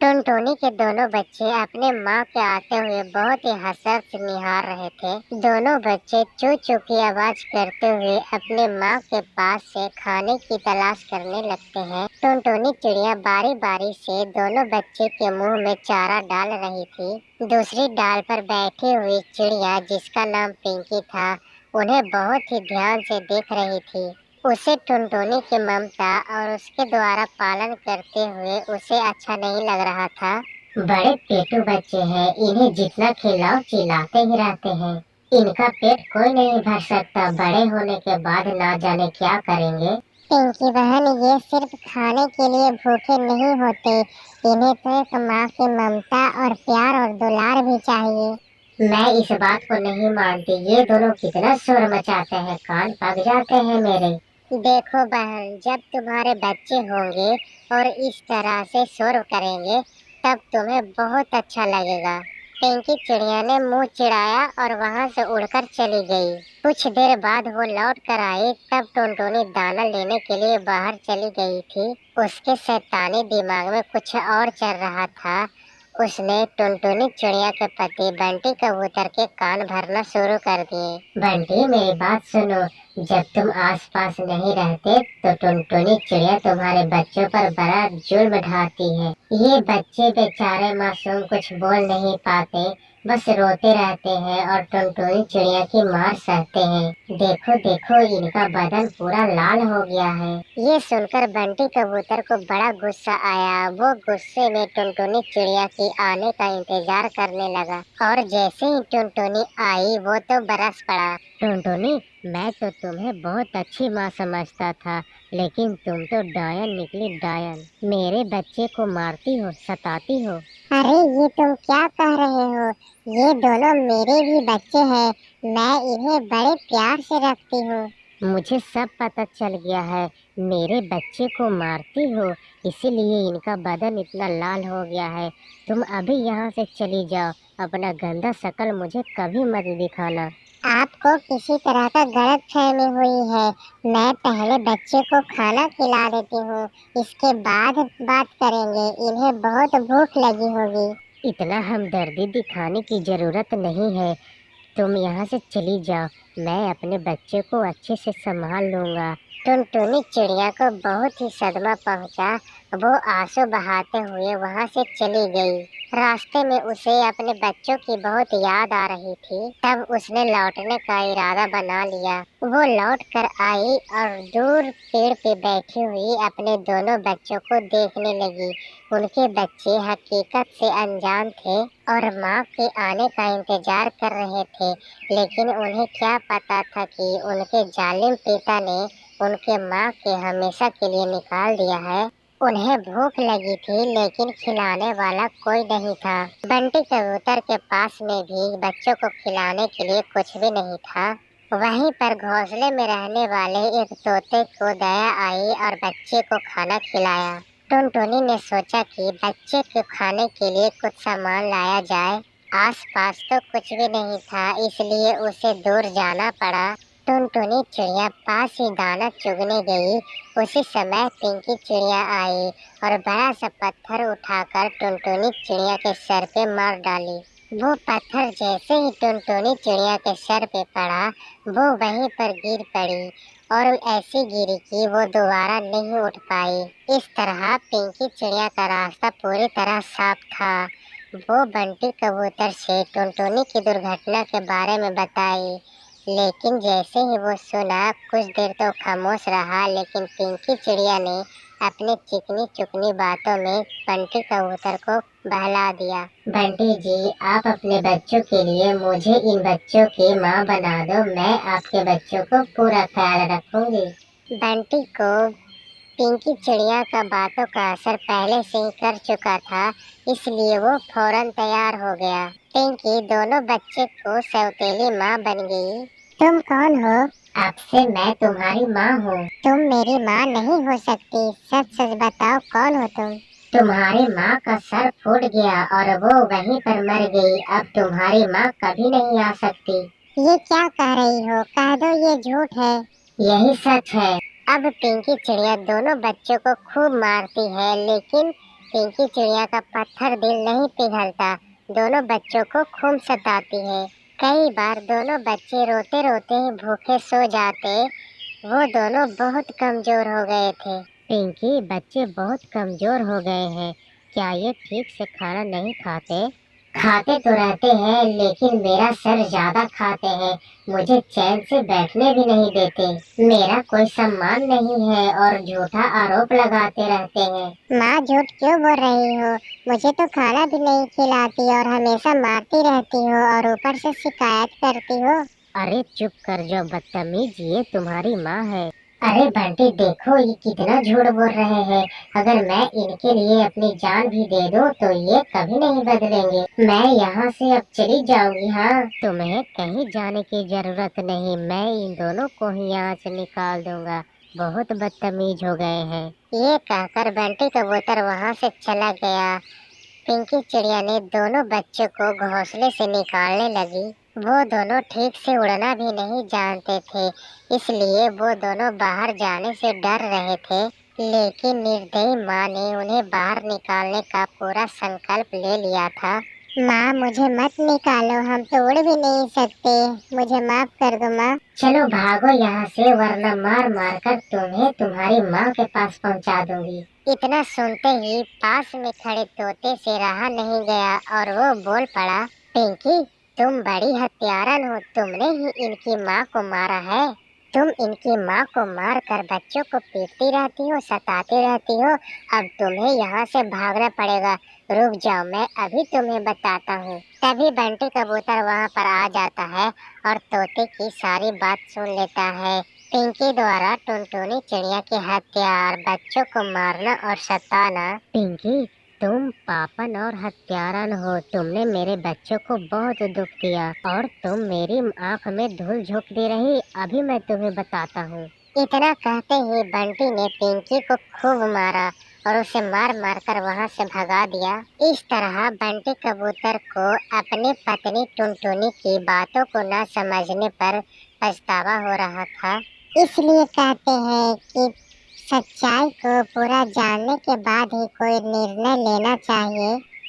टुनटुनी के दोनों बच्चे अपने माँ के आते हुए बहुत ही हसरत से निहार रहे थे। दोनों बच्चे चू चू की आवाज करते हुए अपने माँ के पास से खाने की तलाश करने लगते हैं। टुनटुनी चिड़िया बारी बारी से दोनों बच्चे के मुंह में चारा डाल रही थी। दूसरी डाल पर बैठी हुई चिड़िया, जिसका नाम पिंकी था, उन्हें बहुत ही ध्यान से देख रही थी। उसे टुनटुनी की ममता और उसके द्वारा पालन करते हुए उसे अच्छा नहीं लग रहा था। बड़े पेटू बच्चे हैं, इन्हें जितना खिलाओ चिल्लाते ही रहते हैं। इनका पेट कोई नहीं भर सकता, बड़े होने के बाद ना जाने क्या करेंगे। पिंकी बहन, ये सिर्फ खाने के लिए भूखे नहीं होते, इन्हें तो एक माँ की ममता और प्यार और दुलार भी चाहिए। मैं इस बात को नहीं मानती, ये दोनों कितना शोर मचाते हैं, कान पक जाते हैं मेरे। देखो बहन, जब तुम्हारे बच्चे होंगे और इस तरह से शोर करेंगे तब तुम्हें बहुत अच्छा लगेगा। पिंकी चिड़िया ने मुंह चिढ़ाया और वहां से उड़कर चली गई। कुछ देर बाद वो लौट कर आई, तब टुनटुनी दाना लेने के लिए बाहर चली गई थी। उसके शैतानी दिमाग में कुछ और चल रहा था। उसने टुनटुनी चिड़िया के पति बंटी कबूतर के कान भरना शुरू कर दिए। बंटी, मेरी बात सुनो, जब तुम आसपास नहीं रहते तो टुनटुनी चिड़िया तुम्हारे बच्चों पर बड़ा जुल्म ढाती है। ये बच्चे बेचारे मासूम कुछ बोल नहीं पाते, बस रोते रहते हैं और टुनटुनी चिड़िया की मार सहते हैं। देखो देखो, इनका बदन पूरा लाल हो गया है। ये सुनकर बंटी कबूतर को बड़ा गुस्सा आया। वो गुस्से में टुनटुनी चिड़िया की आने का इंतजार करने लगा और जैसे ही टुनटुनी आई वो तो बरस पड़ा। टुनटुनी, मैं तो तुम्हें बहुत अच्छी माँ समझता था, लेकिन तुम तो डायन निकली, डायन। मेरे बच्चे को मारती हो, सताती हो। अरे ये तुम क्या कह रहे हो? ये दोनों मेरे भी बच्चे हैं, मैं इन्हें बड़े प्यार से रखती हूँ। मुझे सब पता चल गया है, मेरे बच्चे को मारती हो, इसीलिए इनका बदन इतना लाल हो गया है। तुम अभी यहाँ से चली जाओ, अपना गंदा शक्ल मुझे कभी मत दिखाना। आपको किसी तरह का गलतफहमी हुई है। मैं पहले बच्चे को खाना खिला देती हूँ, इसके बाद बात करेंगे। इन्हें बहुत भूख लगी होगी। इतना हमदर्दी दिखाने की जरूरत नहीं है, तुम यहाँ से चली जाओ, मैं अपने बच्चे को अच्छे से संभाल लूंगा। टुनटुनी चिड़िया को बहुत ही सदमा पहुंचा। वो आंसू बहाते हुए वहां से चली गई। रास्ते में उसे अपने बच्चों की बहुत याद आ रही थी। तब उसने लौटने का इरादा बना लिया। वो लौट कर आई और दूर पेड़ पे बैठी हुई अपने दोनों बच्चों को देखने लगी। उनके बच्चे हकीकत से अनजान थे और माँ के आने का इंतजार कर रहे थे, लेकिन उन्हें क्या पता था कि उनके जालिम पिता ने उनके माँ के हमेशा के लिए निकाल दिया है। उन्हें भूख लगी थी, लेकिन खिलाने वाला कोई नहीं था। बंटी कबूतर के पास में भी बच्चों को खिलाने के लिए कुछ भी नहीं था। वहीं पर घोंसले में रहने वाले एक तोते को दया आई और बच्चे को खाना खिलाया। टुनटुनी ने सोचा कि बच्चे को खाने के लिए कुछ सामान लाया जाए। आसपास तो कुछ भी नहीं था, इसलिए उसे दूर जाना पड़ा। टुनटुनी चिड़िया पास ही दाना चुगने गई। उसी समय पिंकी चिड़िया आई और बड़ा सा पत्थर उठाकर टुनटुनी चिड़िया के सर पे मार डाली। वो पत्थर जैसे ही टुनटुनी चिड़िया के सर पे पड़ा, वो वहीं पर गिर पड़ी और ऐसी गिरी कि वो दोबारा नहीं उठ पाई। इस तरह पिंकी चिड़िया का रास्ता पूरी तरह साफ था। वो बंटी कबूतर से टुनटुनी की दुर्घटना के बारे में बताई, लेकिन जैसे ही वो सुना कुछ देर तो खामोश रहा, लेकिन पिंकी चिड़िया ने अपनी चिकनी चुकनी बातों में बंटी कबूतर को बहला दिया। बंटी जी, आप अपने बच्चों के लिए मुझे इन बच्चों की माँ बना दो, मैं आपके बच्चों को पूरा ख्याल रखूंगी। बंटी को पिंकी चिड़िया का बातों का असर पहले से ही कर चुका था, इसलिए वो फौरन तैयार हो गया। पिंकी दोनों बच्चे को सौतेली माँ बन गई। तुम कौन हो? अब से मैं तुम्हारी माँ हूँ। तुम मेरी माँ नहीं हो सकती, सच सच बताओ कौन हो तुम? तुम्हारी माँ का सर फूट गया और वो वहीं पर मर गई। अब तुम्हारी माँ कभी नहीं आ सकती। ये क्या कह रही हो? कह दो ये झूठ है। यही सच है। अब पिंकी चिड़िया दोनों बच्चों को खूब मारती है, लेकिन पिंकी चिड़िया का पत्थर दिल नहीं पिघलता दोनों बच्चों को खूब सताती है। कई बार दोनों बच्चे रोते रोते ही भूखे सो जाते। वो दोनों बहुत कमजोर हो गए थे। पिंकी, बच्चे बहुत कमजोर हो गए हैं। क्या ये ठीक से खाना नहीं खाते? खाते तो रहते हैं लेकिन मेरा सर ज्यादा खाते हैं। मुझे चैन से बैठने भी नहीं देते। मेरा कोई सम्मान नहीं है और झूठा आरोप लगाते रहते हैं। माँ, झूठ क्यों बोल रही हो? मुझे तो खाना भी नहीं खिलाती और हमेशा मारती रहती हो और ऊपर से शिकायत करती हो। अरे चुप कर जाओ बदतमीज, ये तुम्हारी माँ है। अरे बंटी, देखो ये कितना झूठ बोल रहे हैं। अगर मैं इनके लिए अपनी जान भी दे दूं तो ये कभी नहीं बदलेंगे। मैं यहाँ से अब चली जाऊंगी। हाँ, तुम्हें कहीं जाने की जरूरत नहीं। मैं इन दोनों को ही यहाँ से निकाल दूंगा। बहुत बदतमीज हो गए हैं। ये कहकर बंटी कबूतर वहाँ से चला गया। पिंकी चिड़िया ने दोनों बच्चों को घोंसले से निकालने लगी। वो दोनों ठीक से उड़ना भी नहीं जानते थे, इसलिए वो दोनों बाहर जाने से डर रहे थे। लेकिन निर्दयी माँ ने उन्हें बाहर निकालने का पूरा संकल्प ले लिया था। माँ, मुझे मत निकालो, हम तो उड़ भी नहीं सकते। मुझे माफ कर दो माँ। चलो भागो यहाँ से, वरना मार मार कर तुम्हें तुम्हारी माँ के पास पहुँचा दूंगी। इतना सुनते ही पास में खड़े तोते से रहा नहीं गया और वो बोल पड़ा, पिंकी, तुम बड़ी हत्यारन हो। तुमने ही इनकी माँ को मारा है। तुम इनकी माँ को मार कर बच्चों को पीटती रहती हो, सताती रहती हो। अब तुम्हें यहाँ से भागना पड़ेगा। रुक जाओ, मैं अभी तुम्हें बताता हूँ। तभी बंटी कबूतर वहाँ पर आ जाता है और तोते की सारी बात सुन लेता है। पिंकी द्वारा टुनटुनी चिड़िया की हत्या और बच्चों को मारना और सताना। पिंकी, तुम पापन और हत्यारन हो। तुमने मेरे बच्चों को बहुत दुख दिया और तुम मेरी आँख में धूल झोंकती रही। अभी मैं तुम्हें बताता हूँ। इतना कहते ही बंटी ने पिंकी को खूब मारा और उसे मार मार कर वहाँ से भगा दिया। इस तरह बंटी कबूतर को अपनी पत्नी टुनटुनी की बातों को न समझने पर पछतावा हो रहा था। इसलिए कहते हैं कि सच्चाई को पूरा जानने के बाद ही कोई निर्णय लेना चाहिए।